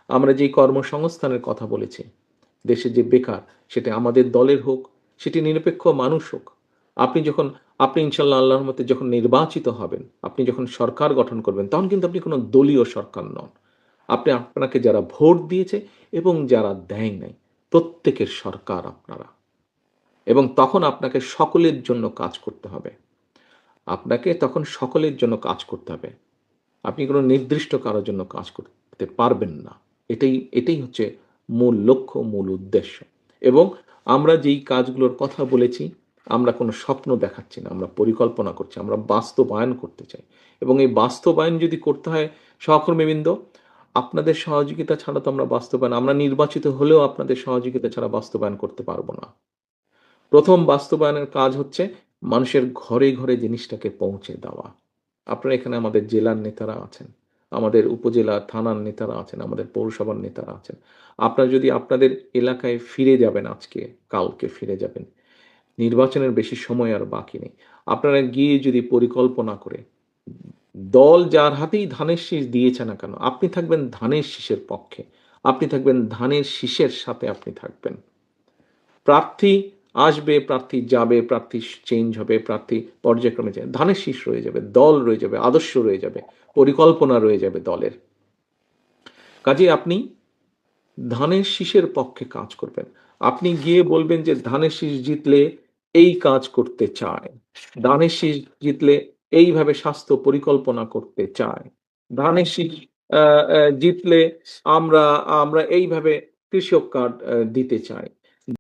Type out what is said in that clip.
আমরা যেই কর্মসংস্থানের কথা বলেছি, দেশে যে বেকার, সেটা আমাদের দলের হোক, সেটি নিরপেক্ষ মানুষ হোক। আপনি ইনশাল্লাহ আল্লাহর মতে যখন নির্বাচিত হবেন, আপনি যখন সরকার গঠন করবেন, তখন কিন্তু আপনি কোনো দলীয় সরকার নন। আপনাকে যারা ভোট দিয়েছে এবং যারা দেয় নাই, প্রত্যেকের সরকার আপনারা। এবং তখন আপনাকে সকলের জন্য কাজ করতে হবে। আপনাকে তখন সকলের জন্য কাজ করতে হবে। আপনি কোনো নির্দিষ্ট কারোর জন্য কাজ করতে পারবেন না। এটাই হচ্ছে মূল লক্ষ্য, মূল উদ্দেশ্য। এবং আমরা যেই কাজগুলোর কথা বলেছি, আমরা কোনো স্বপ্ন দেখাচ্ছি না, আমরা পরিকল্পনা করছি, আমরা বাস্তবায়ন করতে চাই। এবং এই বাস্তবায়ন যদি করতে হয়, সহকর্মীবৃন্দ, আপনাদের সহযোগিতা ছাড়া তো আমরা নির্বাচিত হলেও আপনাদের সহযোগিতা ছাড়া বাস্তবায়ন করতে পারবো না। প্রথম বাস্তবায়নের কাজ হচ্ছে মানুষের ঘরে ঘরে জিনিসটাকে পৌঁছে দেওয়া। আপনারা এখানে আমাদের জেলার নেতারা আছেন, আমাদের উপজেলা থানার নেতারা আছেন, আমাদের পৌরসভার নেতারা আছেন। আপনারা যদি আপনাদের এলাকায় ফিরে যাবেন, আজকে কালকে ফিরে যাবেন, নির্বাচনের বেশি সময় আর বাকি নেই। আপনারা গিয়ে যদি পরিকল্পনা করে, দল যার হাতেই ধানের শীষ দিয়েছে না কেন, আপনি থাকবেন ধানের শীষের পক্ষে, আপনি থাকবেন ধানের শীষের সাথে, আপনি থাকবেন। প্রার্থী আসবে, প্রার্থী যাবে, প্রার্থী চেঞ্জ হবে, প্রার্থী পর্যায়ক্রমে যায়, ধানের শীষ রয়ে যাবে, দল রয়ে যাবে, আদর্শ রয়ে যাবে, পরিকল্পনা রয়ে যাবে দলের। কাজে আপনি ধানের শীষের পক্ষে কাজ করবেন। আপনি গিয়ে বলবেন যে ধানের শীষ জিতলে এই কাজ করতে চায়, ধানের শীষ জিতলে এইভাবে স্বাস্থ্য পরিকল্পনা করতে চায়, ধানের শীষ জিতলে আমরা আমরা এইভাবে কৃষক কার্ড দিতে চাই,